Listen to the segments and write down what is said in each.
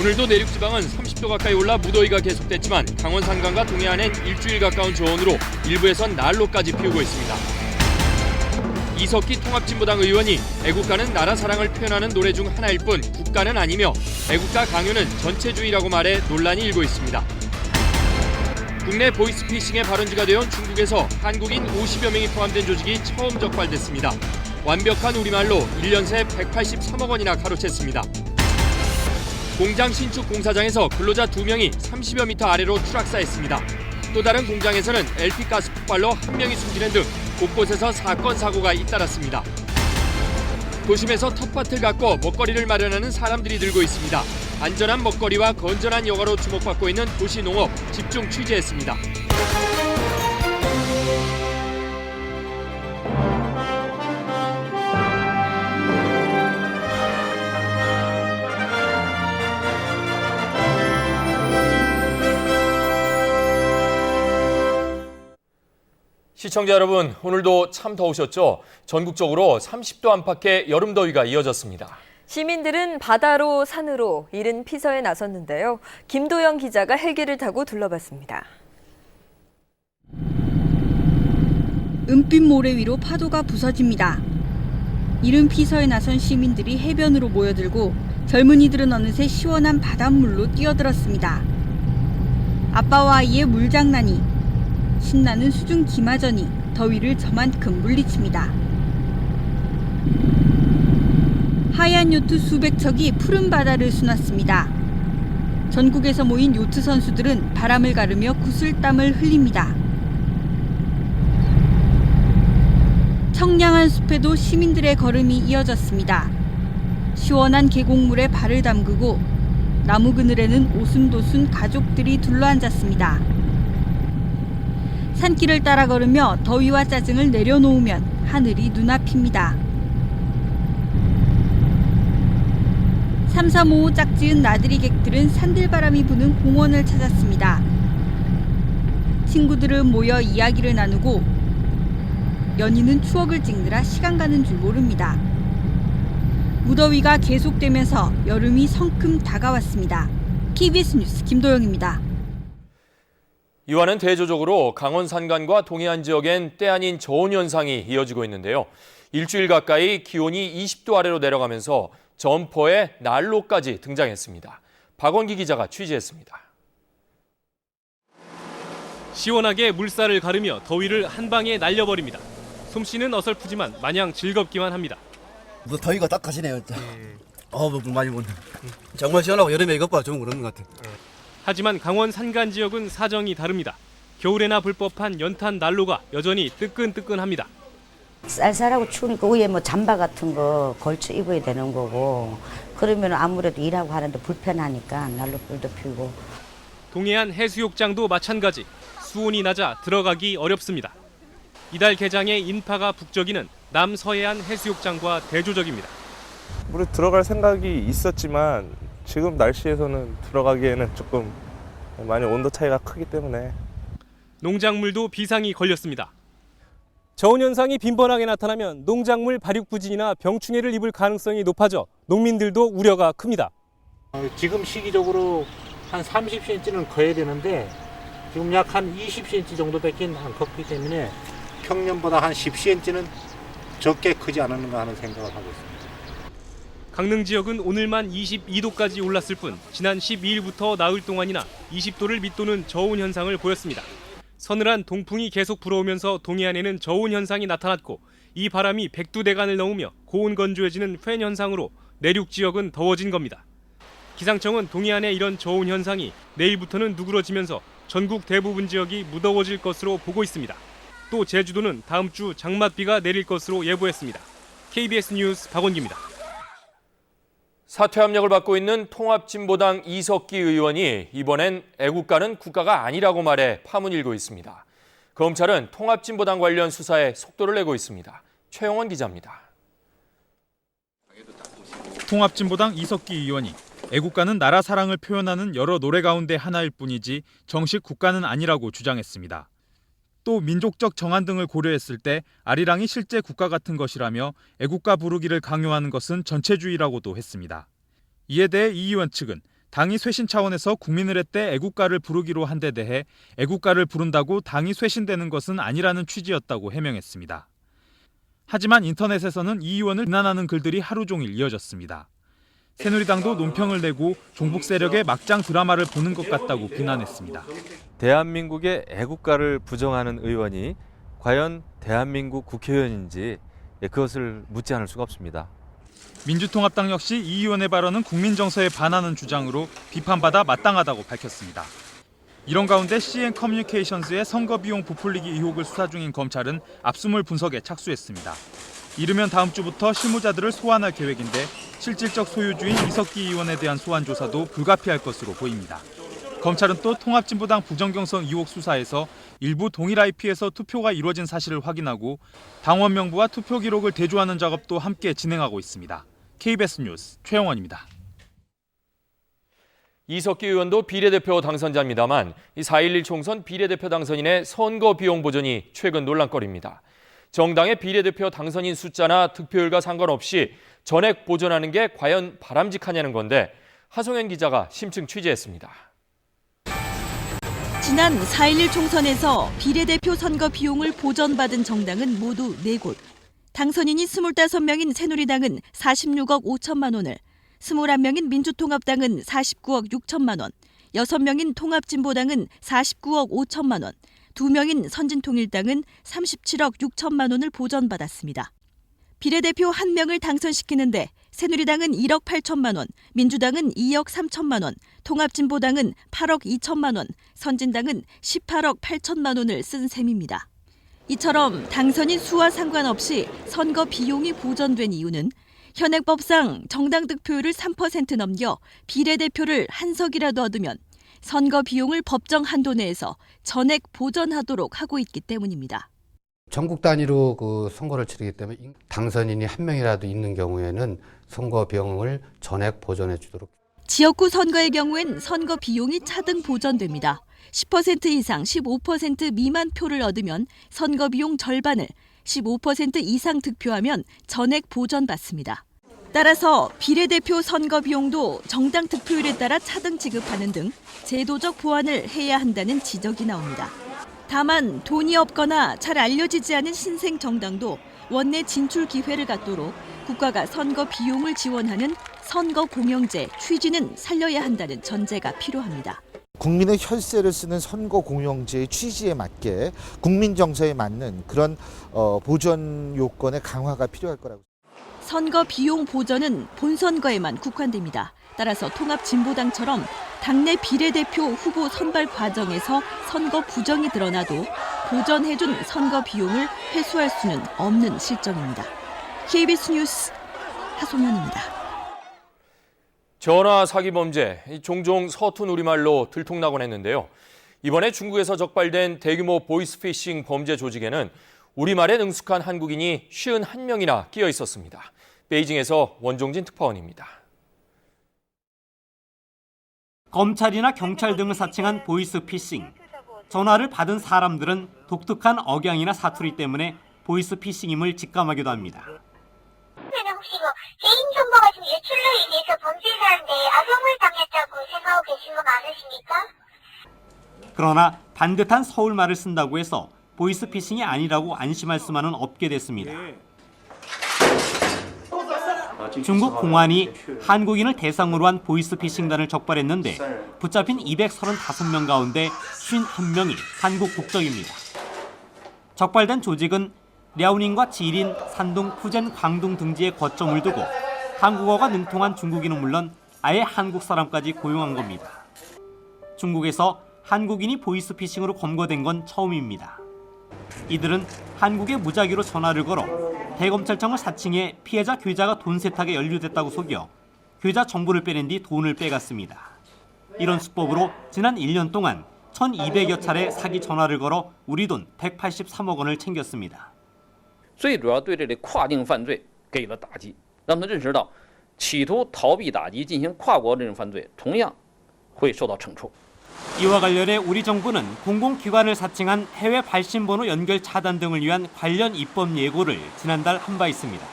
오늘도 내륙지방은 30도 가까이 올라 무더위가 계속됐지만 강원 산간과 동해안엔 일주일 가까운 저온으로 일부에선 난로까지 피우고 있습니다. 이석기 통합진보당 의원이 애국가는 나라 사랑을 표현하는 노래 중 하나일 뿐 국가는 아니며 애국가 강요는 전체주의라고 말해 논란이 일고 있습니다. 국내 보이스피싱의 발원지가 되어온 중국에서 한국인 50여 명이 포함된 조직이 처음 적발됐습니다. 완벽한 우리말로 1년 새 183억 원이나 가로챘습니다. 공장 신축 공사장에서 근로자 2명이 30여 미터 아래로 추락사했습니다. 또 다른 공장에서는 LP가스 폭발로 1명이 숨지는 등 곳곳에서 사건, 사고가 잇따랐습니다. 도심에서 텃밭을 가꿔 먹거리를 마련하는 사람들이 늘고 있습니다. 안전한 먹거리와 건전한 여가로 주목받고 있는 도시농업 집중 취재했습니다. 시청자 여러분, 오늘도 참 더우셨죠? 전국적으로 30도 안팎의 여름더위가 이어졌습니다. 시민들은 바다로 산으로 이른 피서에 나섰는데요. 김도영 기자가 헬기를 타고 둘러봤습니다. 은빛 모래 위로 파도가 부서집니다. 이른 피서에 나선 시민들이 해변으로 모여들고 젊은이들은 어느새 시원한 바닷물로 뛰어들었습니다. 아빠와 아이의 물장난이, 신나는 수중 기마전이 더위를 저만큼 물리칩니다. 하얀 요트 수백 척이 푸른 바다를 수놨습니다. 전국에서 모인 요트 선수들은 바람을 가르며 구슬땀을 흘립니다. 청량한 숲에도 시민들의 걸음이 이어졌습니다. 시원한 계곡물에 발을 담그고 나무 그늘에는 오순도순 가족들이 둘러앉았습니다. 산길을 따라 걸으며 더위와 짜증을 내려놓으면 하늘이 눈앞입니다. 335 짝지은 나들이 객들은 산들바람이 부는 공원을 찾았습니다. 친구들은 모여 이야기를 나누고 연인은 추억을 찍느라 시간 가는 줄 모릅니다. 무더위가 계속되면서 여름이 성큼 다가왔습니다. KBS 뉴스 김도영입니다. 이와는 대조적으로 강원 산간과 동해안 지역엔 때 아닌 저온 현상이 이어지고 있는데요. 일주일 가까이 기온이 20도 아래로 내려가면서 점퍼에 난로까지 등장했습니다. 박원기 기자가 취재했습니다. 시원하게 물살을 가르며 더위를 한 방에 날려버립니다. 솜씨는 어설프지만 마냥 즐겁기만 합니다. 뭐 더위가 딱 가시네요. 물 많이 본다. 정말 시원하고 여름에 이것보다 좋은 거 없는 것 같아. 하지만 강원 산간 지역은 사정이 다릅니다. 겨울에나 불법한 연탄 난로가 여전히 뜨끈뜨끈합니다. 쌀쌀하고 추우니까 위에 뭐 잠바 같은 거 걸쳐 입어야 되는 거고, 그러면 아무래도 일하고 하는데 불편하니까 난로불도 피우고. 동해안 해수욕장도 마찬가지. 수온이 낮아 들어가기 어렵습니다. 이달 개장에 인파가 북적이는 남서해안 해수욕장과 대조적입니다. 물에 들어갈 생각이 있었지만 지금 날씨에서는 들어가기에는 조금 많이 온도 차이가 크기 때문에. 농작물도 비상이 걸렸습니다. 저온 현상이 빈번하게 나타나면 농작물 발육 부진이나 병충해를 입을 가능성이 높아져 농민들도 우려가 큽니다. 지금 시기적으로 한 30cm는 커야 되는데 지금 약 한 20cm 정도밖에 안 컸기 때문에 평년보다 한 10cm는 적게 크지 않았는가 하는 생각을 하고 있습니다. 강릉 지역은 오늘만 22도까지 올랐을 뿐 지난 12일부터 나흘 동안이나 20도를 밑도는 저온 현상을 보였습니다. 서늘한 동풍이 계속 불어오면서 동해안에는 저온 현상이 나타났고 이 바람이 백두대간을 넘으며 고온 건조해지는 팬 현상으로 내륙 지역은 더워진 겁니다. 기상청은 동해안의 이런 저온 현상이 내일부터는 누그러지면서 전국 대부분 지역이 무더워질 것으로 보고 있습니다. 또 제주도는 다음 주 장맛비가 내릴 것으로 예보했습니다. KBS 뉴스 박원기입니다. 사퇴 압력을 받고 있는 통합진보당 이석기 의원이 이번엔 애국가는 국가가 아니라고 말해 파문일고 있습니다. 검찰은 통합진보당 관련 수사에 속도를 내고 있습니다. 최영원 기자입니다. 통합진보당 이석기 의원이 애국가는 나라 사랑을 표현하는 여러 노래 가운데 하나일 뿐이지 정식 국가는 아니라고 주장했습니다. 또 민족적 정한 등을 고려했을 때 아리랑이 실제 국가 같은 것이라며 애국가 부르기를 강요하는 것은 전체주의라고도 했습니다. 이에 대해 이 의원 측은 당이 쇄신 차원에서 국민의례 때 애국가를 부르기로 한 데 대해 애국가를 부른다고 당이 쇄신되는 것은 아니라는 취지였다고 해명했습니다. 하지만 인터넷에서는 이 의원을 비난하는 글들이 하루 종일 이어졌습니다. 새누리당도 논평을 내고 종북 세력의 막장 드라마를 보는 것 같다고 비난했습니다. 대한민국의 애국가를 부정하는 의원이 과연 대한민국 국회의원인지 그것을 묻지 않을 수가 없습니다. 민주통합당 역시 이 의원의 발언은 국민 정서에 반하는 주장으로 비판받아 마땅하다고 밝혔습니다. 이런 가운데 CN 커뮤니케이션스의 선거 비용 부풀리기 의혹을 수사 중인 검찰은 압수물 분석에 착수했습니다. 이르면 다음 주부터 실무자들을 소환할 계획인데 실질적 소유주인 이석기 의원에 대한 소환 조사도 불가피할 것으로 보입니다. 검찰은 또 통합진보당 부정경선 의혹 수사에서 일부 동일 IP에서 투표가 이루어진 사실을 확인하고 당원 명부와 투표 기록을 대조하는 작업도 함께 진행하고 있습니다. KBS 뉴스 최영원입니다. 이석기 의원도 비례대표 당선자입니다만 4.11 총선 비례대표 당선인의 선거 비용 보전이 최근 논란거리입니다. 정당의 비례대표 당선인 숫자나 득표율과 상관없이 전액 보전하는 게 과연 바람직하냐는 건데 하송현 기자가 심층 취재했습니다. 지난 4.11 총선에서 비례대표 선거 비용을 보전받은 정당은 모두 4곳. 당선인이 25명인 새누리당은 46억 5천만 원을, 21명인 민주통합당은 49억 6천만 원, 6명인 통합진보당은 49억 5천만 원, 2명인 선진통일당은 37억 6천만 원을 보전받았습니다. 비례대표 1명을 당선시키는데 새누리당은 1억 8천만 원, 민주당은 2억 3천만 원, 통합진보당은 8억 2천만 원, 선진당은 18억 8천만 원을 쓴 셈입니다. 이처럼 당선인 수와 상관없이 선거 비용이 보전된 이유는 현행법상 정당 득표율을 3% 넘겨 비례대표를 한 석이라도 얻으면 선거 비용을 법정 한도 내에서 전액 보전하도록 하고 있기 때문입니다. 전국 단위로 그 선거를 치르기 때문에 당선인이 한 명이라도 있는 경우에는 선거 비용을 전액 보전해 주도록. 지역구 선거의 경우엔 선거 비용이 차등 보전됩니다. 10% 이상 15% 미만 표를 얻으면 선거 비용 절반을, 15% 이상 득표하면 전액 보전받습니다. 따라서 비례대표 선거 비용도 정당 득표율에 따라 차등 지급하는 등 제도적 보완을 해야 한다는 지적이 나옵니다. 다만 돈이 없거나 잘 알려지지 않은 신생 정당도 원내 진출 기회를 갖도록 국가가 선거 비용을 지원하는 선거 공영제 취지는 살려야 한다는 전제가 필요합니다. 국민의 혈세를 쓰는 선거 공영제의 취지에 맞게 국민 정서에 맞는 그런 보전 요건의 강화가 필요할 거라고. 선거 비용 보전은 본선거에만 국한됩니다. 따라서 통합진보당처럼 당내 비례대표 후보 선발 과정에서 선거 부정이 드러나도 보전해준 선거 비용을 회수할 수는 없는 실정입니다. KBS 뉴스 하송현입니다. 전화 사기 범죄, 종종 서툰 우리말로 들통나곤 했는데요. 이번에 중국에서 적발된 대규모 보이스피싱 범죄 조직에는 우리말에 능숙한 한국인이 51명이나 끼어 있었습니다. 베이징에서 원종진 특파원입니다. 검찰이나 경찰 등을 사칭한 보이스피싱. 전화를 받은 사람들은 독특한 억양이나 사투리 때문에 보이스피싱임을 직감하기도 합니다. 혹시 개인 정보가 좀 유출로 인해서 범죄를 하는데 악용을 당했다고 생각하고 계신 건 아니십니까? 그러나 반듯한 서울말을 쓴다고 해서 보이스피싱이 아니라고 안심할 수만은 없게 됐습니다. 중국 공안이 한국인을 대상으로 한 보이스피싱단을 적발했는데 붙잡힌 235명 가운데 51명이 한국 국적입니다. 적발된 조직은 랴오닝과 지린, 산둥, 푸젠, 광둥 등지에 거점을 두고 한국어가 능통한 중국인은 물론 아예 한국 사람까지 고용한 겁니다. 중국에서 한국인이 보이스피싱으로 검거된 건 처음입니다. 이들은 한국에 무작위로 전화를 걸어 대검찰청을 사칭해 피해자 계좌가 돈 세탁에 연루됐다고 속여 계좌 정보를 빼낸 뒤 돈을 빼갔습니다. 이런 수법으로 지난 1년 동안 1,200여 차례 사기 전화를 걸어 우리 돈 183억 원을 챙겼습니다. 最主要对这类跨境犯罪给了打击，让他认识到企图逃避打击进行跨国这种犯罪同样会受到惩处。 이와 관련해 우리 정부는 공공기관을 사칭한 해외 발신번호 연결 차단 등을 위한 관련 입법 예고를 지난달 한 바 있습니다.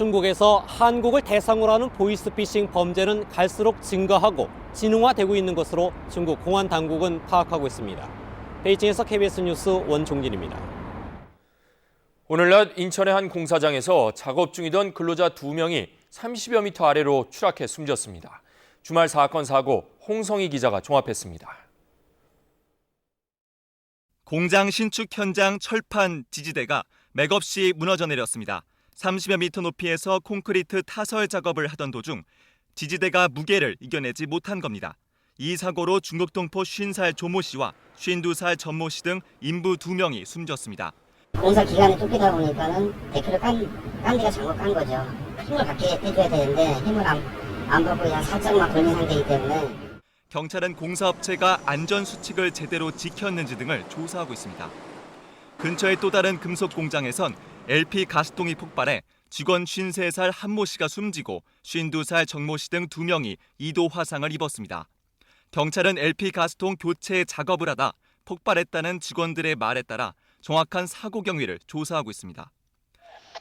중국에서 한국을 대상으로 하는 보이스피싱 범죄는 갈수록 증가하고 진흥화되고 있는 것으로 중국 공안 당국은 파악하고 있습니다. 베이징에서 KBS 뉴스 원종진입니다. 오늘 낮 인천의 한 공사장에서 작업 중이던 근로자 2명이 30여 미터 아래로 추락해 숨졌습니다. 주말 사건 사고 홍성희 기자가 종합했습니다. 공장 신축 현장 철판 지지대가 맥없이 무너져 내렸습니다. 30여 미터 높이에서 콘크리트 타설 작업을 하던 도중 지지대가 무게를 이겨내지 못한 겁니다. 이 사고로 중국 동포 50살 조모 씨와 52살 전모 씨 등 인부 2명이 숨졌습니다. 공사 기간이 쫓기다 보니까는 데크를 깐 데가 잘못 깐 거죠. 힘을 갖게 해줘야 되는데 힘을 안 받고 그냥 살짝만 걸린 상태이기 때문에. 경찰은 공사업체가 안전수칙을 제대로 지켰는지 등을 조사하고 있습니다. 근처의 또 다른 금속 공장에선 LP 가스통이 폭발해 직원 53살 한모 씨가 숨지고 52살 정모 씨 등 2명이 2도 화상을 입었습니다. 경찰은 LP 가스통 교체 작업을 하다 폭발했다는 직원들의 말에 따라 정확한 사고 경위를 조사하고 있습니다.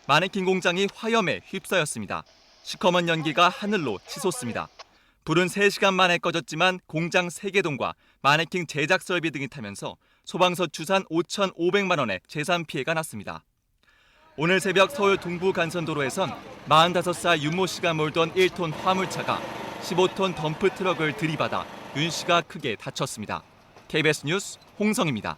마네킹 공장이 화염에 휩싸였습니다. 시커먼 연기가 하늘로 치솟습니다. 불은 3시간 만에 꺼졌지만 공장 3개동과 마네킹 제작 설비 등이 타면서 소방서 추산 5,500만 원의 재산 피해가 났습니다. 오늘 새벽 서울 동부 간선도로에선 45살 윤모 씨가 몰던 1톤 화물차가 15톤 덤프 트럭을 들이받아 윤 씨가 크게 다쳤습니다. KBS 뉴스 홍성입니다.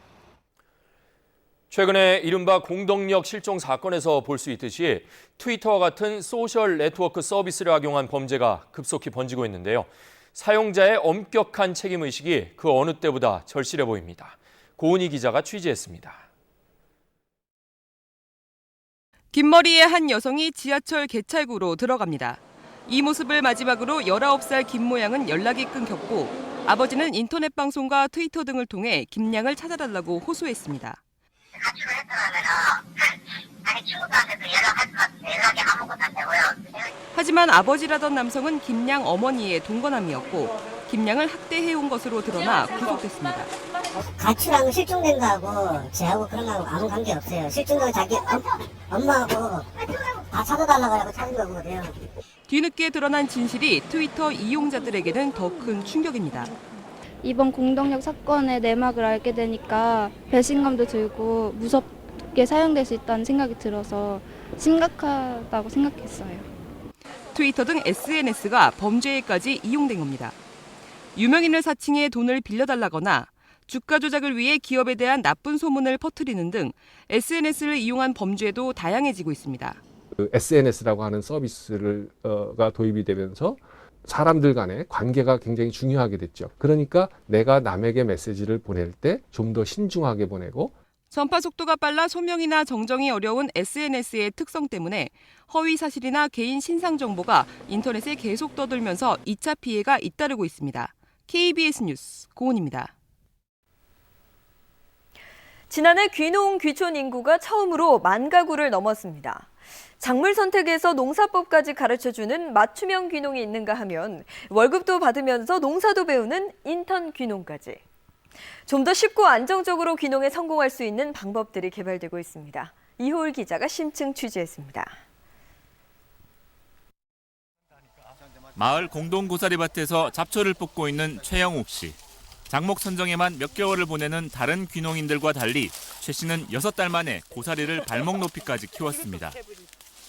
최근에 이른바 공덕력 실종 사건에서 볼 수 있듯이 트위터와 같은 소셜 네트워크 서비스를 악용한 범죄가 급속히 번지고 있는데요. 사용자의 엄격한 책임의식이 그 어느 때보다 절실해 보입니다. 고은희 기자가 취재했습니다. 긴 머리의 한 여성이 지하철 개찰구로 들어갑니다. 이 모습을 마지막으로 19살 김 모양은 연락이 끊겼고 아버지는 인터넷 방송과 트위터 등을 통해 김양을 찾아달라고 호소했습니다. 하지만 아버지라던 남성은 김양 어머니의 동거남이었고 김양을 학대해온 것으로 드러나 구속됐습니다. 가출하고 실종된 거하고 쟤하고 그런 거하고 아무 관계 없어요. 실종된 자기 엄마하고 다 찾아달라고 하고 찾은 거거든요. 뒤늦게 드러난 진실이 트위터 이용자들에게는 더 큰 충격입니다. 이번 공덕력 사건의 내막을 알게 되니까 배신감도 들고 무섭게 사용될 수 있다는 생각이 들어서 심각하다고 생각했어요. 트위터 등 SNS가 범죄에까지 이용된 겁니다. 유명인을 사칭해 돈을 빌려달라거나 주가 조작을 위해 기업에 대한 나쁜 소문을 퍼뜨리는 등 SNS를 이용한 범죄도 다양해지고 있습니다. SNS라고 하는 서비스가 도입이 되면서 사람들 간의 관계가 굉장히 중요하게 됐죠. 그러니까 내가 남에게 메시지를 보낼 때 좀 더 신중하게 보내고 전파 속도가 빨라 소명이나 정정이 어려운 SNS의 특성 때문에 허위 사실이나 개인 신상 정보가 인터넷에 계속 떠돌면서 2차 피해가 잇따르고 있습니다. KBS 뉴스 고은입니다. 지난해 귀농 귀촌 인구가 처음으로 10,000가구를 넘었습니다. 작물 선택에서 농사법까지 가르쳐주는 맞춤형 귀농이 있는가 하면 월급도 받으면서 농사도 배우는 인턴 귀농까지. 좀 더 쉽고 안정적으로 귀농에 성공할 수 있는 방법들이 개발되고 있습니다. 이호울 기자가 심층 취재했습니다. 마을 공동 고사리밭에서 잡초를 뽑고 있는 최영욱 씨. 작목 선정에만 몇 개월을 보내는 다른 귀농인들과 달리 최 씨는 6달 만에 고사리를 발목 높이까지 키웠습니다.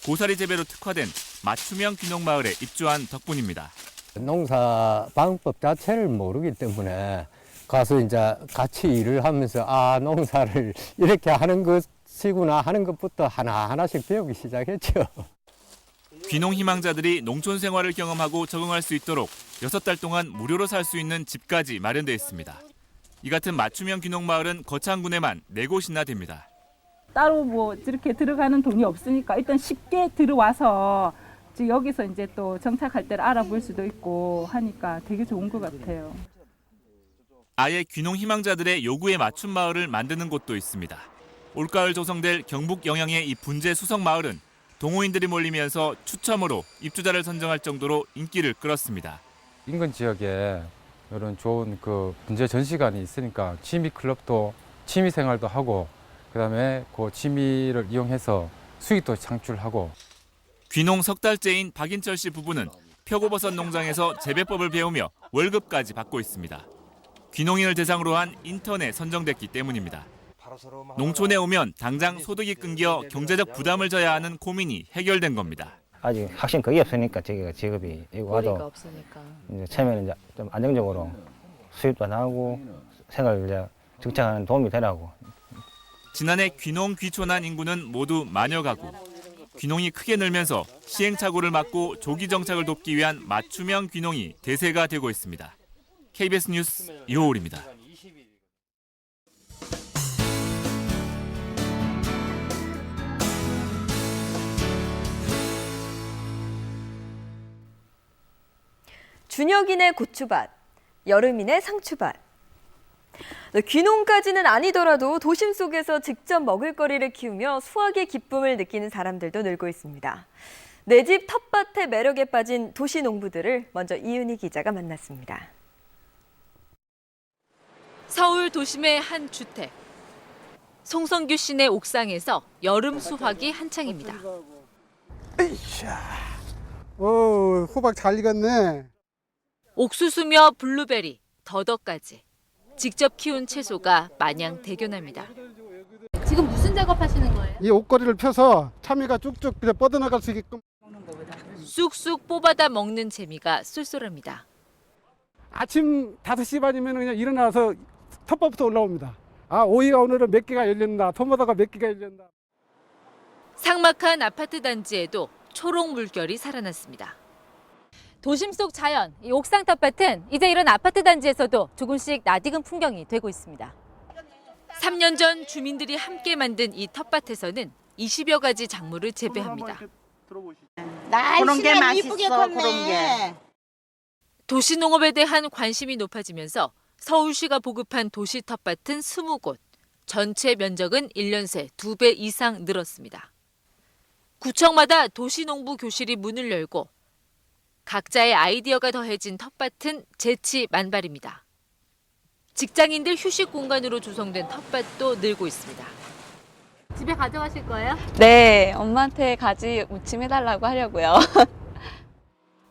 고사리 재배로 특화된 맞춤형 귀농 마을에 입주한 덕분입니다. 농사 방법 자체를 모르기 때문에 가서 이제 같이 일을 하면서 농사를 이렇게 하는 것이구나 하는 것부터 하나하나씩 배우기 시작했죠. 귀농 희망자들이 농촌 생활을 경험하고 적응할 수 있도록 6달 동안 무료로 살 수 있는 집까지 마련돼 있습니다. 이 같은 맞춤형 귀농 마을은 거창군에만 4곳이나 됩니다. 따로 뭐 이렇게 들어가는 돈이 없으니까 일단 쉽게 들어와서 여기서 이제 또 정착할 때를 알아볼 수도 있고 하니까 되게 좋은 것 같아요. 아예 귀농 희망자들의 요구에 맞춘 마을을 만드는 곳도 있습니다. 올가을 조성될 경북 영양의 이 분재 수성 마을은 동호인들이 몰리면서 추첨으로 입주자를 선정할 정도로 인기를 끌었습니다. 인근 지역에 이런 좋은 분재 전시관이 있으니까 취미 클럽도 취미 생활도 하고 그다음에 그 취미를 이용해서 수익도 창출하고. 귀농 석 달째인 박인철 씨 부부는 표고버섯 농장에서 재배법을 배우며 월급까지 받고 있습니다. 귀농인을 대상으로 한 인턴에 선정됐기 때문입니다. 농촌에 오면 당장 소득이 끊겨 경제적 부담을 져야 하는 고민이 해결된 겁니다. 아직 확신 거의 없으니까 저기가 직업이 이거 와도 이제 처음에는 이제 좀 안정적으로 수입도 나오고 생활 이제 정착하는 도움이 되라고. 지난해 귀농 귀촌한 인구는 모두 만여 가구. 귀농이 크게 늘면서 시행착오를 막고 조기 정착을 돕기 위한 맞춤형 귀농이 대세가 되고 있습니다. KBS 뉴스 이호울입니다. 준혁인의 고추밭, 여름인의 상추밭. 귀농까지는 아니더라도 도심 속에서 직접 먹을거리를 키우며 수확의 기쁨을 느끼는 사람들도 늘고 있습니다. 내 집 텃밭의 매력에 빠진 도시 농부들을 먼저 이은희 기자가 만났습니다. 서울 도심의 한 주택. 송성규 씨네 옥상에서 여름 수확이 한창입니다. 호박 잘 익었네. 옥수수며 블루베리, 더덕까지. 직접 키운 채소가 마냥 대견합니다. 지금 무슨 작업하시는 거예요? 이 옷걸이를 펴서 참이가 쭉쭉 뻗어나갈 수 있게끔. 쑥쑥 뽑아다 먹는 재미가 쏠쏠합니다. 아침 5시 반이면 그냥 일어나서 텃밭부터 올라옵니다. 오이가 오늘은 몇 개가 열린다. 토마토가 몇 개가 열린다. 삭막한 아파트 단지에도 초록 물결이 살아났습니다. 도심 속 자연, 이 옥상 텃밭은 이제 이런 아파트 단지에서도 조금씩 낯익은 풍경이 되고 있습니다. 3년 전 주민들이 함께 만든 이 텃밭에서는 20여 가지 작물을 재배합니다. 그런 게 맛있어, 그런 게. 도시농업에 대한 관심이 높아지면서 서울시가 보급한 도시 텃밭은 20곳, 전체 면적은 1년 새 2배 이상 늘었습니다. 구청마다 도시농부 교실이 문을 열고 각자의 아이디어가 더해진 텃밭은 재치 만발입니다. 직장인들 휴식 공간으로 조성된 텃밭도 늘고 있습니다. 집에 가져가실 거예요? 네, 엄마한테 가지 무침해달라고 하려고요.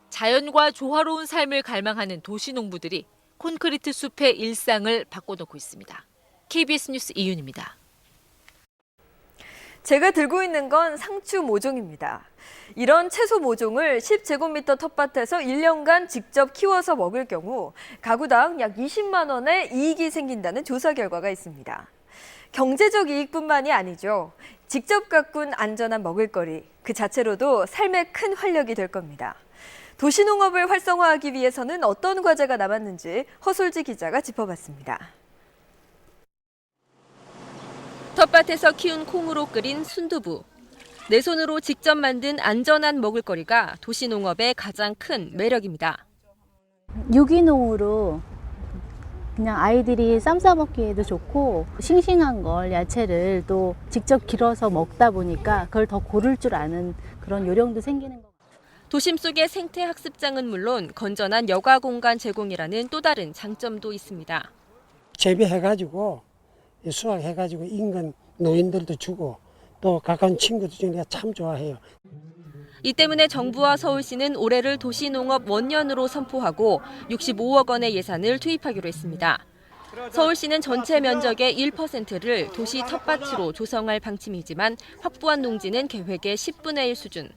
자연과 조화로운 삶을 갈망하는 도시농부들이 콘크리트 숲의 일상을 바꿔놓고 있습니다. KBS 뉴스 이윤입니다. 제가 들고 있는 건 상추 모종입니다. 이런 채소 모종을 10제곱미터 텃밭에서 1년간 직접 키워서 먹을 경우 가구당 약 20만 원의 이익이 생긴다는 조사 결과가 있습니다. 경제적 이익뿐만이 아니죠. 직접 가꾼 안전한 먹을거리, 그 자체로도 삶에 큰 활력이 될 겁니다. 도시농업을 활성화하기 위해서는 어떤 과제가 남았는지 허솔지 기자가 짚어봤습니다. 텃밭에서 키운 콩으로 끓인 순두부. 내 손으로 직접 만든 안전한 먹을거리가 도시농업의 가장 큰 매력입니다. 유기농으로 그냥 아이들이 쌈 싸먹기에도 좋고 싱싱한 걸 야채를 또 직접 길어서 먹다 보니까 그걸 더 고를 줄 아는 그런 요령도 생기는 것 같아요. 도심 속의 생태 학습장은 물론 건전한 여가 공간 제공이라는 또 다른 장점도 있습니다. 재배해가지고 수확해가지고 인근 노인들도 주고 또 가까운 친구들 중에 내가 참 좋아해요. 이 때문에 정부와 서울시는 올해를 도시농업 원년으로 선포하고 65억 원의 예산을 투입하기로 했습니다. 서울시는 전체 면적의 1%를 도시 텃밭으로 조성할 방침이지만 확보한 농지는 계획의 10분의 1 수준.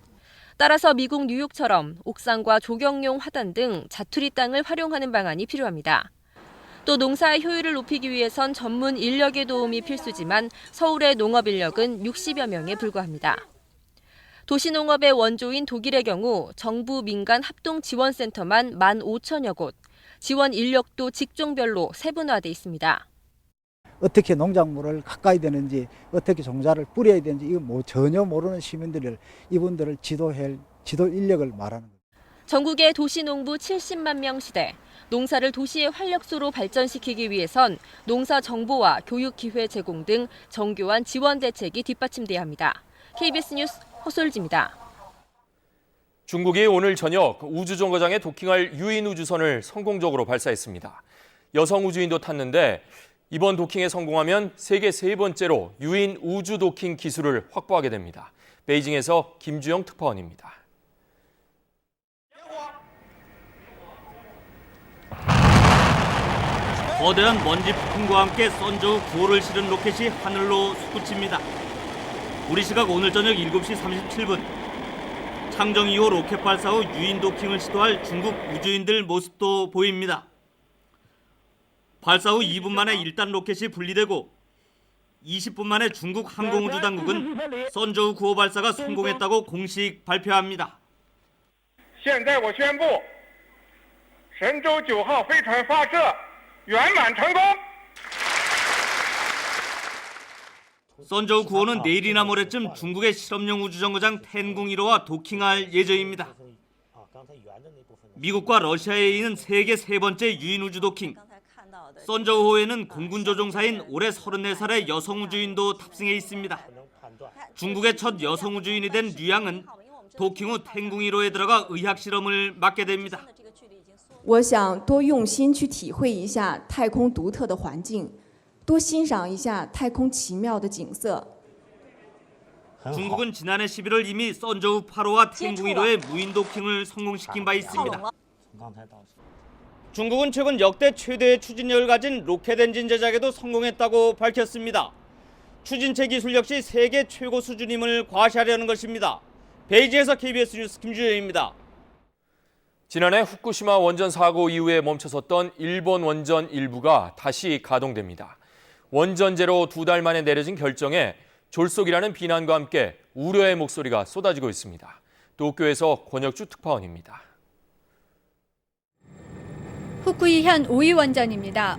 따라서 미국 뉴욕처럼 옥상과 조경용 화단 등 자투리 땅을 활용하는 방안이 필요합니다. 또 농사의 효율을 높이기 위해선 전문 인력의 도움이 필수지만 서울의 농업 인력은 60여 명에 불과합니다. 도시농업의 원조인 독일의 경우 정부 민간 합동지원센터만 15,000여 곳, 지원 인력도 직종별로 세분화돼 있습니다. 어떻게 농작물을 가까이 되는지, 어떻게 종자를 뿌려야 되는지 이거 전혀 모르는 시민들을 이분들을 지도 인력을 말하는 거예요. 전국의 도시농부 70만 명 시대. 농사를 도시의 활력소로 발전시키기 위해선 농사 정보와 교육 기회 제공 등 정교한 지원 대책이 뒷받침돼야 합니다. KBS 뉴스 허솔지입니다. 중국이 오늘 저녁 우주정거장에 도킹할 유인 우주선을 성공적으로 발사했습니다. 여성 우주인도 탔는데 이번 도킹에 성공하면 세계 세 번째로 유인 우주 도킹 기술을 확보하게 됩니다. 베이징에서 김주영 특파원입니다. 거대한 먼지 폭풍과 함께 선저우 9호를 실은 로켓이 하늘로 솟구칩니다. 우리 시각 오늘 저녁 7시 37분. 창정 2호 로켓 발사 후 유인 도킹을 시도할 중국 우주인들 모습도 보입니다. 발사 후 2분 만에 1단 로켓이 분리되고 20분 만에 중국 항공우주 당국은 선저우 9호 발사가 성공했다고 공식 발표합니다. 现在我宣布神舟9号飞船发射圆满成功。 선저우 9호는 내일이나 모레쯤 중국의 실험용 우주정거장 텐궁 1호와 도킹할 예정입니다. 미국과 러시아에 이은 세계 세 번째 유인 우주 도킹. 선저우호에는 공군 조종사인 올해 34살의 여성 우주인도 탑승해 있습니다. 중국의 첫 여성 우주인이 된 류양은 도킹 후 텐궁 1호에 들어가 의학 실험을 맡게 됩니다. 我想多用心去体会一下太空独特的环境，多欣赏一下太空奇妙的景色。 중국은 지난해 11월 이미 선저우 8호와 텐궁 1호의 무인 도킹을 성공시킨 바 있습니다. 중국은 최근 역대 최대의 추진력을 가진 로켓 엔진 제작에도 성공했다고 밝혔습니다. 추진체 기술 역시 세계 최고 수준임을 과시하려는 것입니다. 베이징에서 KBS 뉴스 김주영입니다. 지난해 후쿠시마 원전 사고 이후에 멈춰섰던 일본 원전 일부가 다시 가동됩니다. 원전제로 2달 만에 내려진 결정에 졸속이라는 비난과 함께 우려의 목소리가 쏟아지고 있습니다. 도쿄에서 권혁주 특파원입니다. 후쿠이현 5위 원전입니다.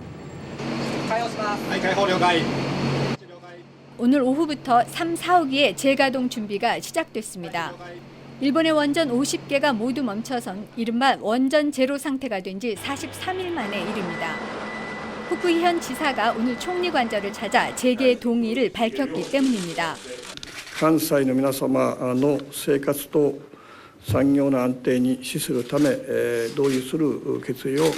오늘 오후부터 3, 4호기의 재가동 준비가 시작됐습니다. 일본의 원전 50개가 모두 멈춰선 이른바 원전 제로 상태가 된 지 43일 만의 일입니다. 후쿠이현 지사가 오늘 총리 관저를 찾아 재개 동의를 밝혔기 때문입니다. 関西の皆様の生活と産業の安定に資するため、同意する決意をこ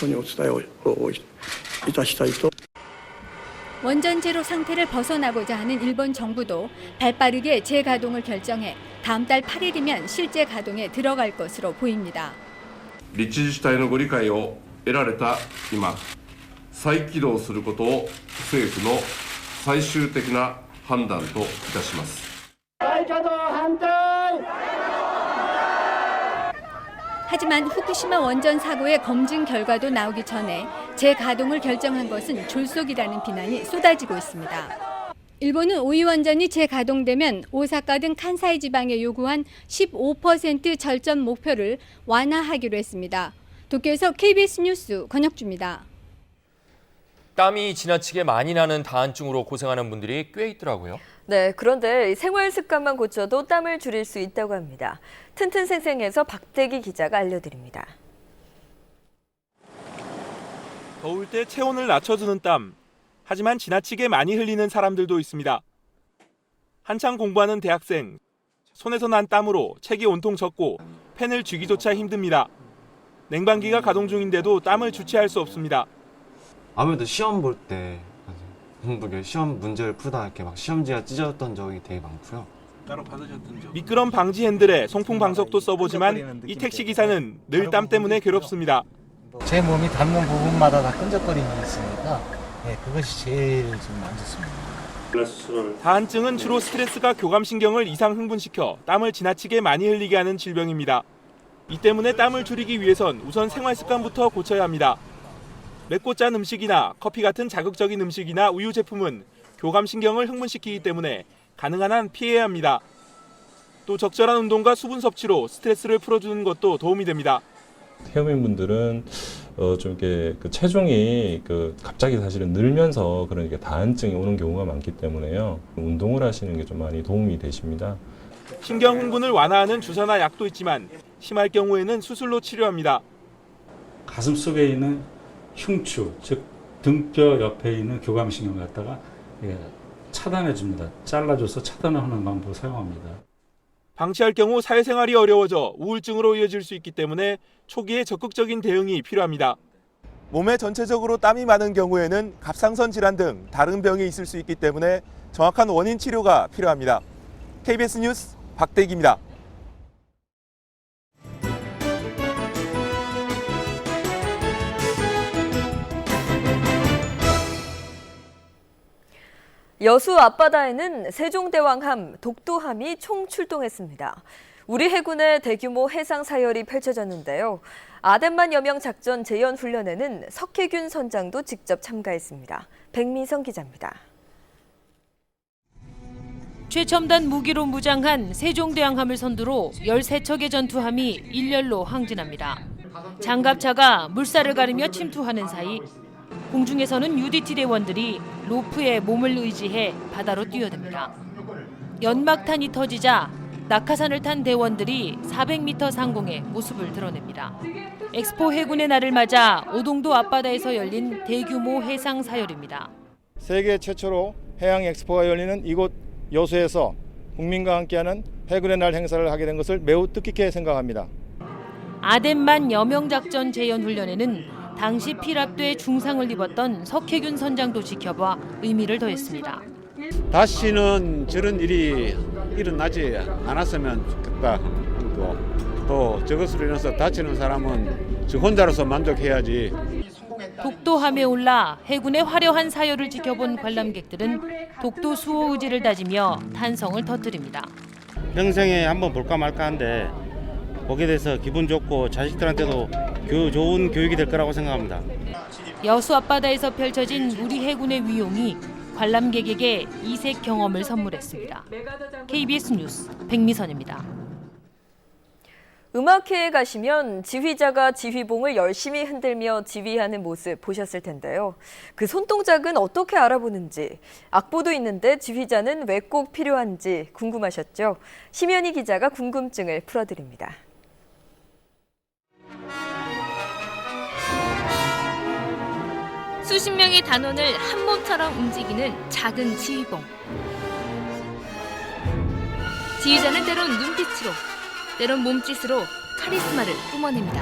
こにお伝えをいたしたいと。 원전 제로 상태를 벗어나고자 하는 일본 정부도 발빠르게 재가동을 결정해 다음 달 8일이면 실제 가동에 들어갈 것으로 보입니다. 立地自治体のご理解を得られた今、再起動することを政府の最終的な判断といたします。 하지만 후쿠시마 원전 사고의 검증 결과도 나오기 전에 재가동을 결정한 것은 졸속이라는 비난이 쏟아지고 있습니다. 일본은 5위 원전이 재가동되면 오사카 등 칸사이 지방에 요구한 15% 절전 목표를 완화하기로 했습니다. 도쿄에서 KBS 뉴스 권혁주입니다. 땀이 지나치게 많이 나는 다한증으로 고생하는 분들이 꽤 있더라고요. 네, 그런데 생활 습관만 고쳐도 땀을 줄일 수 있다고 합니다. 튼튼생생에서 박대기 기자가 알려드립니다. 더울 때 체온을 낮춰주는 땀. 하지만 지나치게 많이 흘리는 사람들도 있습니다. 한창 공부하는 대학생. 손에서 난 땀으로 책이 온통 젖고 펜을 쥐기조차 힘듭니다. 냉방기가 가동 중인데도 땀을 주체할 수 없습니다. 아무래도 시험 볼 때 공부를 시험 문제를 풀다 이렇게 막 시험지가 찢어졌던 적이 되게 많고요. 따로 받으셨던 적? 미끄럼 방지 핸들에 송풍 방석도 써보지만 이 택시 기사는 늘 땀 때문에 괴롭습니다. 제 몸이 닿는 부분마다 다 끈적거림이 있으니까 그것이 제일 좀 안 좋습니다. 다한증은 주로 스트레스가 교감신경을 이상 흥분시켜 땀을 지나치게 많이 흘리게 하는 질병입니다. 이 때문에 땀을 줄이기 위해선 우선 생활 습관부터 고쳐야 합니다. 맵고 짠 음식이나 커피 같은 자극적인 음식이나 우유 제품은 교감신경을 흥분시키기 때문에 가능한 한 피해야 합니다. 또 적절한 운동과 수분 섭취로 스트레스를 풀어주는 것도 도움이 됩니다. 태음인분들은 좀 이렇게 그 체중이 갑자기 사실은 늘면서 그런 다한증이 오는 경우가 많기 때문에요. 운동을 하시는 게 좀 많이 도움이 되십니다. 신경 흥분을 완화하는 주사나 약도 있지만 심할 경우에는 수술로 치료합니다. 가슴 속에 있는 흉추, 즉 등뼈 옆에 있는 교감신경을 갖다가 차단해 줍니다. 잘라줘서 차단하는 방법을 사용합니다. 방치할 경우 사회생활이 어려워져 우울증으로 이어질 수 있기 때문에 초기에 적극적인 대응이 필요합니다. 몸에 전체적으로 땀이 많은 경우에는 갑상선 질환 등 다른 병이 있을 수 있기 때문에 정확한 원인 치료가 필요합니다. KBS 뉴스 박대기입니다. 여수 앞바다에는 세종대왕함, 독도함이 총출동했습니다. 우리 해군의 대규모 해상 사열이 펼쳐졌는데요. 아덴만 여명 작전 재연 훈련에는 석혜균 선장도 직접 참가했습니다. 백미성 기자입니다. 최첨단 무기로 무장한 세종대왕함을 선두로 13척의 전투함이 일렬로 항진합니다. 장갑차가 물살을 가르며 침투하는 사이 공중에서는 UDT 대원들이 로프에 몸을 의지해 바다로 뛰어듭니다. 연막탄이 터지자 낙하산을 탄 대원들이 400m 상공에 모습을 드러냅니다. 엑스포 해군의 날을 맞아 오동도 앞바다에서 열린 대규모 해상 사열입니다. 세계 최초로 해양 엑스포가 열리는 이곳 여수에서 국민과 함께하는 해군의 날 행사를 하게 된 것을 매우 뜻깊게 생각합니다. 아덴만 여명작전 재연 훈련에는 당시 필압돼 중상을 입었던 석혜균 선장도 지켜봐 의미를 더했습니다. 다시는 저런 일이 일어나지 않았으면 좋겠다. 또 저것으로 인해서 다치는 사람은 저 혼자로서 만족해야지. 독도함에 올라 해군의 화려한 사열을 지켜본 관람객들은 독도 수호 의지를 다지며 탄성을 터뜨립니다. 평생에 한번 볼까 말까 한데 보게 돼서 기분 좋고 자식들한테도 좋은 교육이 될 거라고 생각합니다. 여수 앞바다에서 펼쳐진 우리 해군의 위용이 관람객에게 이색 경험을 선물했습니다. KBS 뉴스 백미선입니다. 음악회에 가시면 지휘자가 지휘봉을 열심히 흔들며 지휘하는 모습 보셨을 텐데요. 그 손동작은 어떻게 알아보는지, 악보도 있는데 지휘자는 왜 꼭 필요한지 궁금하셨죠? 심연희 기자가 궁금증을 풀어드립니다. 수십 명의 단원을 한 몸처럼 움직이는 작은 지휘봉. 지휘자는 때론 눈빛으로, 때론 몸짓으로 카리스마를 뿜어냅니다.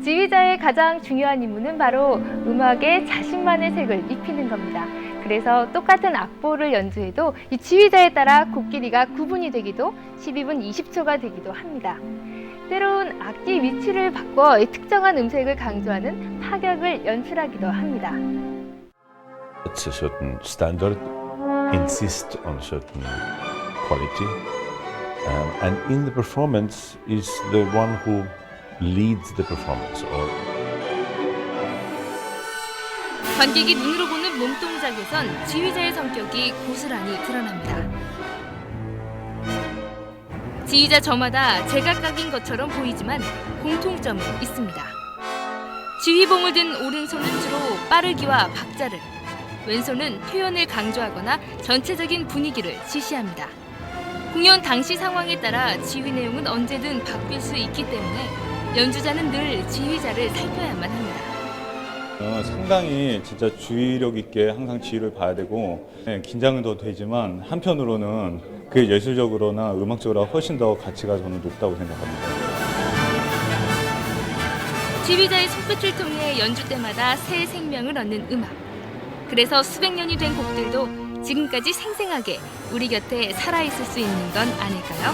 지휘자의 가장 중요한 임무는 바로 음악에 자신만의 색을 입히는 겁니다. 그래서 똑같은 악보를 연주해도 이 지휘자에 따라 곡 길이가 9분이 되기도 12분 20초가 되기도 합니다. 때론 악기 위치를 바꿔 특정한 음색을 강조하는 파격을 연출하기도 합니다. It's a certain standard, insist on certain quality, and in the performance is the one who leads the performance. 관객이 눈으로 보는 몸동작에선 지휘자의 성격이 고스란히 드러납니다. 지휘자 저마다 제각각인 것처럼 보이지만 공통점은 있습니다. 지휘봉을 든 오른손은 주로 빠르기와 박자를, 왼손은 표현을 강조하거나 전체적인 분위기를 지시합니다. 공연 당시 상황에 따라 지휘 내용은 언제든 바뀔 수 있기 때문에 연주자는 늘 지휘자를 살펴야만 합니다. 상당히 진짜 주의력 있게 항상 지휘를 봐야 되고 긴장은 더 되지만 한편으로는 그게 예술적으로나 음악적으로 훨씬 더 가치가 저는 높다고 생각합니다. 지휘자의 손끝을 통해 연주 때마다 새 생명을 얻는 음악. 그래서 수백 년이 된 곡들도 지금까지 생생하게 우리 곁에 살아있을 수 있는 건 아닐까요?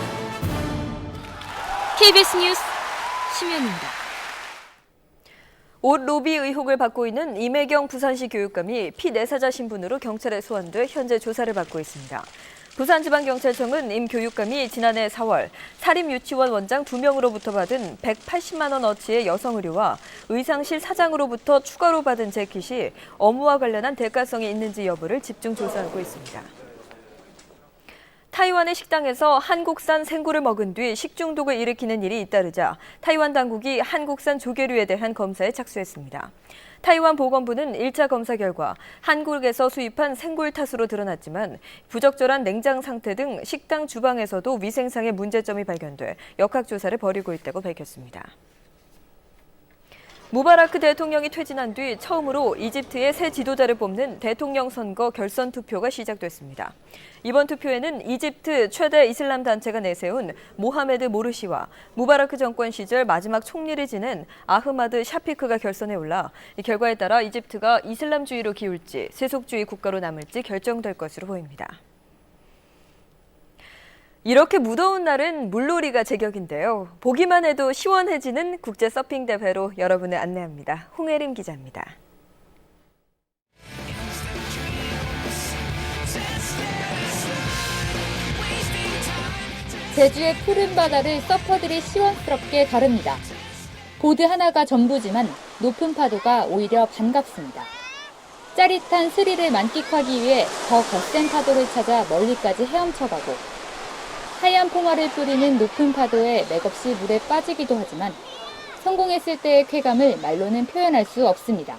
KBS 뉴스 심연입니다. 옷 로비 의혹을 받고 있는 임혜경 부산시 교육감이 피내사자 신분으로 경찰에 소환돼 현재 조사를 받고 있습니다. 부산지방경찰청은 임 교육감이 지난해 4월 사립유치원 원장 2명으로부터 받은 180만 원어치의 여성 의료와 의상실 사장으로부터 추가로 받은 재킷이 업무와 관련한 대가성이 있는지 여부를 집중 조사하고 있습니다. 타이완의 식당에서 한국산 생굴을 먹은 뒤 식중독을 일으키는 일이 잇따르자 타이완 당국이 한국산 조개류에 대한 검사에 착수했습니다. 타이완 보건부는 1차 검사 결과 한국에서 수입한 생굴 탓으로 드러났지만 부적절한 냉장 상태 등 식당 주방에서도 위생상의 문제점이 발견돼 역학조사를 벌이고 있다고 밝혔습니다. 무바라크 대통령이 퇴진한 뒤 처음으로 이집트의 새 지도자를 뽑는 대통령 선거 결선 투표가 시작됐습니다. 이번 투표에는 이집트 최대 이슬람 단체가 내세운 모하메드 모르시와 무바라크 정권 시절 마지막 총리를 지낸 아흐마드 샤피크가 결선에 올라 이 결과에 따라 이집트가 이슬람주의로 기울지 세속주의 국가로 남을지 결정될 것으로 보입니다. 이렇게 무더운 날은 물놀이가 제격인데요. 보기만 해도 시원해지는 국제 서핑 대회로 여러분을 안내합니다. 홍혜림 기자입니다. 제주의 푸른 바다를 서퍼들이 시원스럽게 가릅니다. 보드 하나가 전부지만 높은 파도가 오히려 반갑습니다. 짜릿한 스릴을 만끽하기 위해 더 거센 파도를 찾아 멀리까지 헤엄쳐가고 하얀 포마를 뿌리는 높은 파도에 맥없이 물에 빠지기도 하지만 성공했을 때의 쾌감을 말로는 표현할 수 없습니다.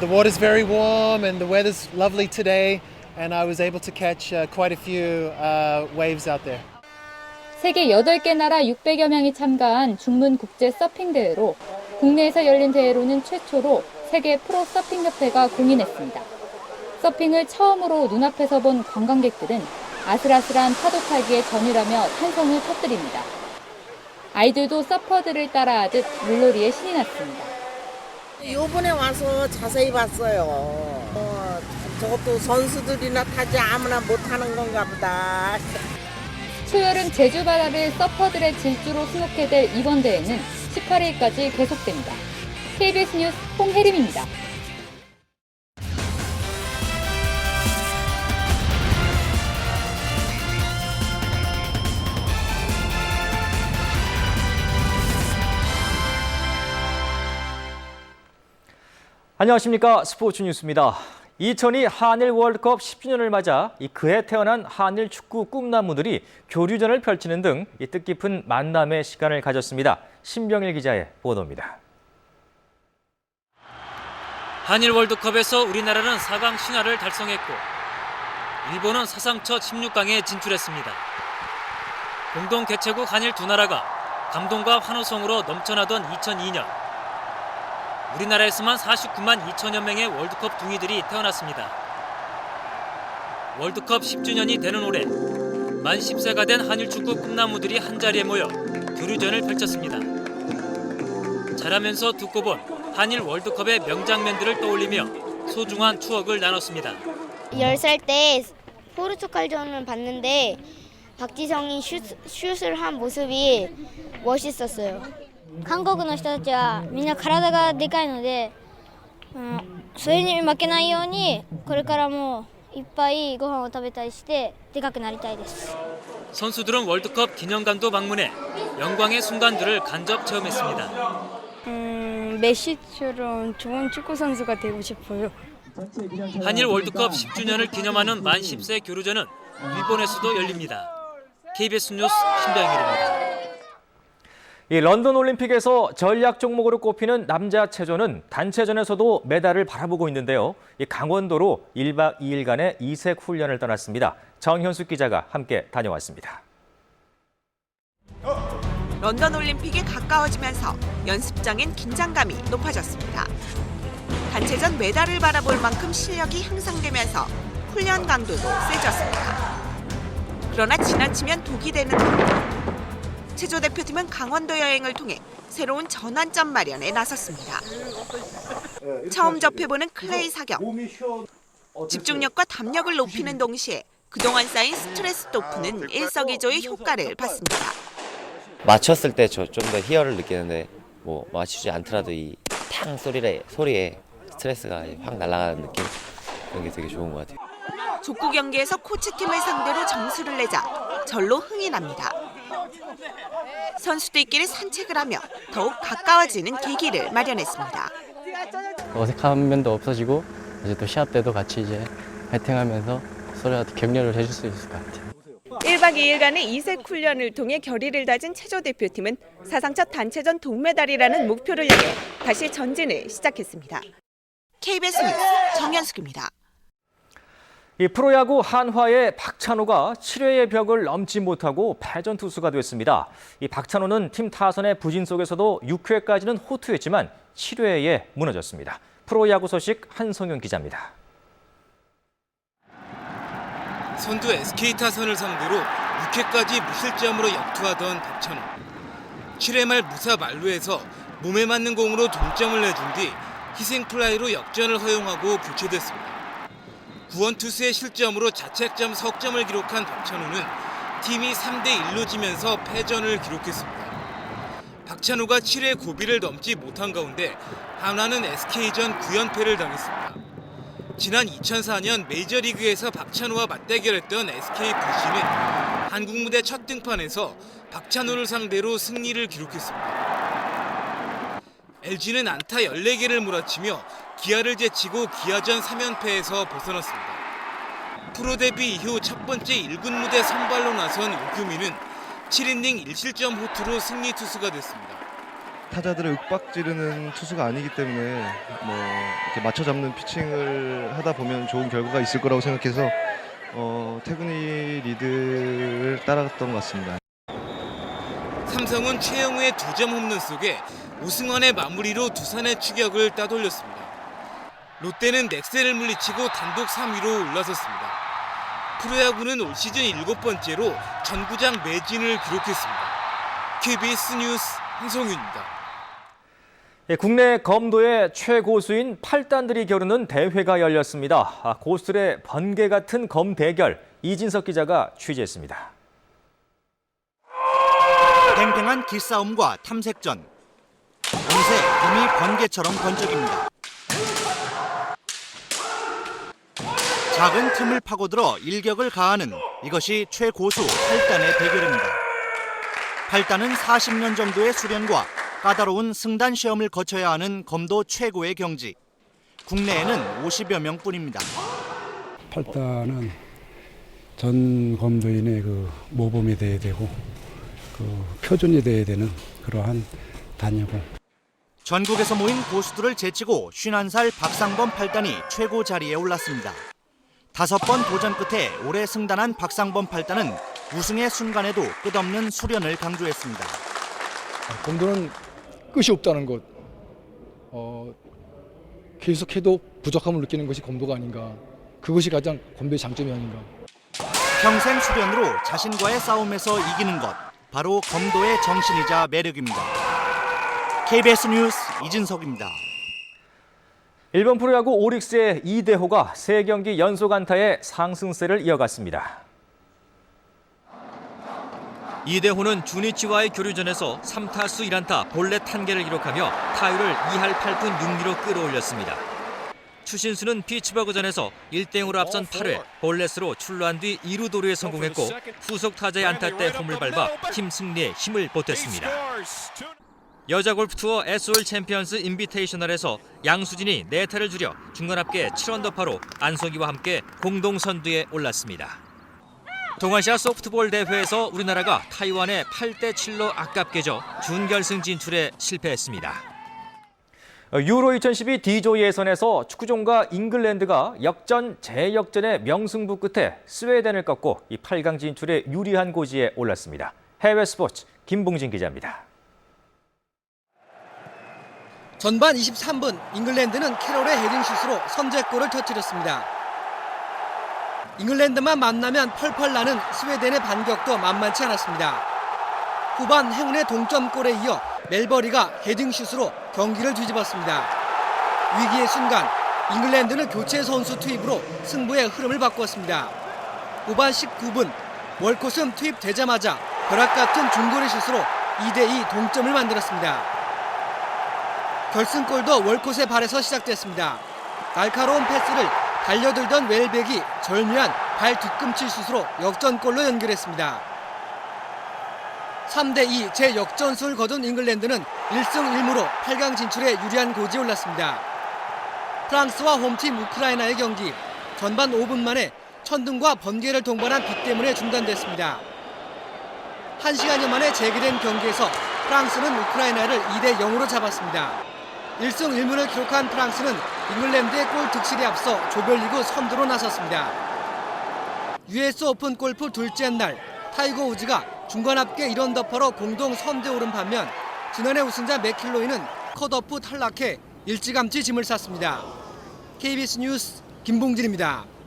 The water's very warm and the weather's lovely today and I was able to catch quite a few waves out there. 세계 8개 나라 600여 명이 참가한 중문 국제 서핑 대회로 국내에서 열린 대회로는 최초로 세계 프로 서핑 협회가 공인했습니다. 서핑을 처음으로 눈앞에서 본 관광객들은 아슬아슬한 파도 타기에 전율하며 탄성을 터뜨립니다. 아이들도 서퍼들을 따라하듯 물놀이에 신이 났습니다. 이번에 와서 자세히 봤어요. 저것도 선수들이나 타지 아무나 못하는 건가 보다. 초여름 제주 바다를 서퍼들의 질주로 수놓게 될 이번 대회는 18일까지 계속됩니다. KBS 뉴스 홍혜림입니다. 안녕하십니까. 스포츠 뉴스입니다. 2002 한일 월드컵 10주년을 맞아 그해 태어난 한일 축구 꿈나무들이 교류전을 펼치는 등 뜻깊은 만남의 시간을 가졌습니다. 신병일 기자의 보도입니다. 한일 월드컵에서 우리나라는 4강 신화를 달성했고 일본은 사상 첫 16강에 진출했습니다. 공동 개최국 한일 두 나라가 감동과 환호성으로 넘쳐나던 2002년 우리나라에서만 49만 2천여 명의 월드컵 둥이들이 태어났습니다. 월드컵 10주년이 되는 올해 만 10세가 된 한일 축구 꿈나무들이 한자리에 모여 교류전을 펼쳤습니다. 자라면서 듣고 본 한일 월드컵의 명장면들을 떠올리며 소중한 추억을 나눴습니다. 10살 때 포르투갈전을 봤는데 박지성이 슛을 한 모습이 멋있었어요. 한국の人たちはみんな体がでかいので、それに負けないようにこれからもいっぱいご飯を食べたりしてでかくなりたいです. 선수들은 월드컵 기념관도 방문해 영광의 순간들을 간접 체험했습니다. 메시처럼 좋은 축구 선수가 되고 싶어요. 한일 월드컵 10주년을 기념하는 만 10세 교류전은 일본에서도 열립니다. KBS 뉴스 신병일입니다. 런던 올림픽에서 전략 종목으로 꼽히는 남자 체조는 단체전에서도 메달을 바라보고 있는데요. 강원도로 1박 2일간의 이색 훈련을 떠났습니다. 정현숙 기자가 함께 다녀왔습니다. 런던 올림픽에 가까워지면서 연습장엔 긴장감이 높아졌습니다. 단체전 메달을 바라볼 만큼 실력이 향상되면서 훈련 강도도 세졌습니다. 그러나 지나치면 독이 되는 체조 대표팀은 강원도 여행을 통해 새로운 전환점 마련에 나섰습니다. 처음 접해보는 클레이 사격. 집중력과 담력을 높이는 동시에 그동안 쌓인 스트레스도 푸는 일석이조의 효과를 봤습니다. 맞췄을 때 좀 더 희열을 느끼는데 맞추지 않더라도 이 탕 소리에 스트레스가 확 날아가는 느낌, 그런 게 되게 좋은 것 같아요. 족구 경기에서 코치팀을 상대로 점수를 내자 절로 흥이 납니다. 선수들끼리 산책을 하며 더욱 가까워지는 계기를 마련했습니다. 어색한 면도 없어지고 이제 또 시합 때도 같이 이제 파이팅하면서 서로 격려를 해줄 수 있을 것 같아요. 1박 2일간의 이색 훈련을 통해 결의를 다진 체조 대표팀은 사상 첫 단체전 동메달이라는 목표를 향해 다시 전진을 시작했습니다. KBS 뉴스 정현숙입니다. 이 프로야구 한화의 박찬호가 7회의 벽을 넘지 못하고 패전 투수가 됐습니다. 이 박찬호는 팀 타선의 부진 속에서도 6회까지는 호투했지만 7회에 무너졌습니다. 프로야구 소식 한성윤 기자입니다. 선두 SK 타선을 상대로 6회까지 무실점으로 역투하던 박찬호. 7회 말 무사 만루에서 몸에 맞는 공으로 동점을 내준 뒤 희생 플라이로 역전을 허용하고 교체됐습니다. 구원 투수의 실점으로 자책점 석점을 기록한 박찬호는 팀이 3대1로 지면서 패전을 기록했습니다. 박찬호가 7회 고비를 넘지 못한 가운데 한화는 SK전 9연패를 당했습니다. 지난 2004년 메이저리그에서 박찬호와 맞대결했던 SKFC는 한국 무대 첫 등판에서 박찬호를 상대로 승리를 기록했습니다. LG는 안타 14개를 몰아치며 기아를 제치고 기아전 3연패에서 벗어났습니다. 프로 데뷔 이후 첫 번째 1군 무대 선발로 나선 오규민은 7이닝 1실점 호투로 승리 투수가 됐습니다. 타자들을 윽박지르는 투수가 아니기 때문에 이렇게 맞춰 잡는 피칭을 하다 보면 좋은 결과가 있을 거라고 생각해서 태근이 리드를 따라갔던 것 같습니다. 삼성은 최영우의 2점 홈런 속에 오승환의 마무리로 두산의 추격을 따돌렸습니다. 롯데는 넥센을 물리치고 단독 3위로 올라섰습니다. 프로야구는 올 시즌 7번째로 전구장 매진을 기록했습니다. KBS 뉴스 한성윤입니다. 국내 검도의 최고수인 8단들이 겨루는 대회가 열렸습니다. 고수들의 번개 같은 검 대결, 이진석 기자가 취재했습니다. 팽팽한 기싸움과 탐색전. 어느새 검이 번개처럼 번쩍입니다. 작은 틈을 파고들어 일격을 가하는 이것이 최고수 8단의 대결입니다. 8단은 40년 정도의 수련과 까다로운 승단 시험을 거쳐야 하는 검도 최고의 경지. 국내에는 50여 명뿐입니다. 8단은 전 검도인의 모범이 돼야 되고 표준이 돼야 되는 그러한 단이고. 전국에서 모인 고수들을 제치고 51살 박상범 8단이 최고 자리에 올랐습니다. 5번 도전 끝에 올해 승단한 박상범 8단은 우승의 순간에도 끝없는 수련을 강조했습니다. 검도는 끝이 없다는 것, 계속해도 부족함을 느끼는 것이 검도가 아닌가. 그것이 가장 검도의 장점이 아닌가. 평생 수련으로 자신과의 싸움에서 이기는 것, 바로 검도의 정신이자 매력입니다. KBS 뉴스 이진석입니다. 일본 프로야구 오릭스의 이대호가 3경기 연속 안타의 상승세를 이어갔습니다. 이대호는 주니치와의 교류전에서 3타수 1안타 볼넷 1개를 기록하며 타율을 2할 8푼 6리로 끌어올렸습니다. 추신수는 피츠버그전에서 1대0으로 앞선 8회 볼넷으로 출루한 뒤 2루 도루에 성공했고 후속 타자의 안타 때 홈을 밟아 팀 승리에 힘을 보탰습니다. 여자 골프 투어 SOL 챔피언스 인비테이셔널에서 양수진이 4타를 줄여 중간 합계 7언더파로 안석이와 함께 공동 선두에 올랐습니다. 동아시아 소프트볼 대회에서 우리나라가 타이완에 8대7로 아깝게 져 준결승 진출에 실패했습니다. 유로 2012 D조 예선에서 축구종가 잉글랜드가 역전, 재역전의 명승부 끝에 스웨덴을 꺾고 이 8강 진출에 유리한 고지에 올랐습니다. 해외 스포츠 김봉진 기자입니다. 전반 23분 잉글랜드는 캐롤의 헤딩슛으로 선제골을 터뜨렸습니다. 잉글랜드만 만나면 펄펄 나는 스웨덴의 반격도 만만치 않았습니다. 후반 행운의 동점골에 이어 멜버리가 헤딩슛으로 경기를 뒤집었습니다. 위기의 순간 잉글랜드는 교체 선수 투입으로 승부의 흐름을 바꾸었습니다. 후반 19분 월콧은 투입되자마자 벼락 같은 중거리 슛으로 2대2 동점을 만들었습니다. 결승골도 월콧의 발에서 시작됐습니다. 날카로운 패스를 달려들던 웰백이 절묘한 발 뒤꿈치 슛으로 역전골로 연결했습니다. 3대2 재역전승을 거둔 잉글랜드는 1승 1무로 8강 진출에 유리한 고지에 올랐습니다. 프랑스와 홈팀 우크라이나의 경기 전반 5분 만에 천둥과 번개를 동반한 비 때문에 중단됐습니다. 1시간여 만에 재개된 경기에서 프랑스는 우크라이나를 2대0으로 잡았습니다. 1승 1무를 기록한 프랑스는 잉글랜드의 골 득실에 앞서 조별리그 선두로 나섰습니다. US 오픈 골프 둘째 날 타이거 우즈가 중간 합계 1언더파로 공동 선두에 오른 반면 지난해 우승자 맥킬로이는 컷오프 탈락해 일찌감치 짐을 쌌습니다. KBS 뉴스 김봉진입니다.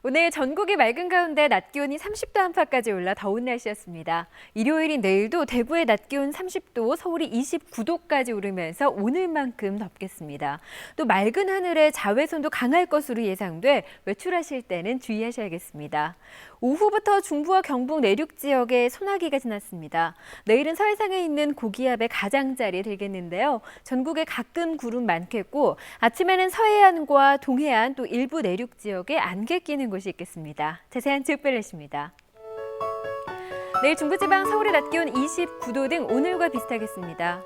오늘 전국이 맑은 가운데 낮 기온이 30도 안팎까지 올라 더운 날씨였습니다. 일요일인 내일도 대구의 낮 기온 30도, 서울이 29도까지 오르면서 오늘만큼 덥겠습니다. 또 맑은 하늘에 자외선도 강할 것으로 예상돼 외출하실 때는 주의하셔야겠습니다. 오후부터 중부와 경북 내륙 지역에 소나기가 지났습니다. 내일은 서해상에 있는 고기압의 가장자리에 들겠는데요. 전국에 가끔 구름 많겠고 아침에는 서해안과 동해안 또 일부 내륙 지역에 안개 끼는 곳이 있겠습니다. 자세한 특별레시입니다. 내일 중부지방 서울의 낮 기온 29도 등 오늘과 비슷하겠습니다.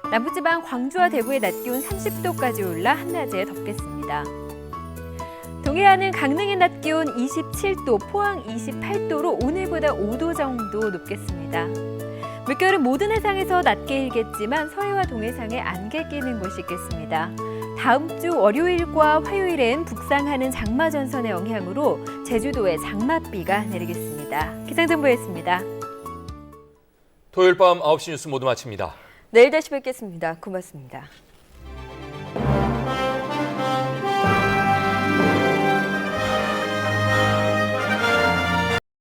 남부지방 광주와 대구의 낮 기온 30도까지 올라 한낮에 덥겠습니다. 동해안은 강릉의 낮 기온 27도, 포항 28도로 오늘보다 5도 정도 높겠습니다. 물결은 모든 해상에서 낮게 일겠지만 서해와 동해상에 안개 끼는 곳이 있겠습니다. 다음 주 월요일과 화요일엔 북상하는 장마전선의 영향으로 제주도에 장맛비가 내리겠습니다. 기상정보였습니다. 토요일 밤 9시 뉴스 모두 마칩니다. 내일 다시 뵙겠습니다. 고맙습니다.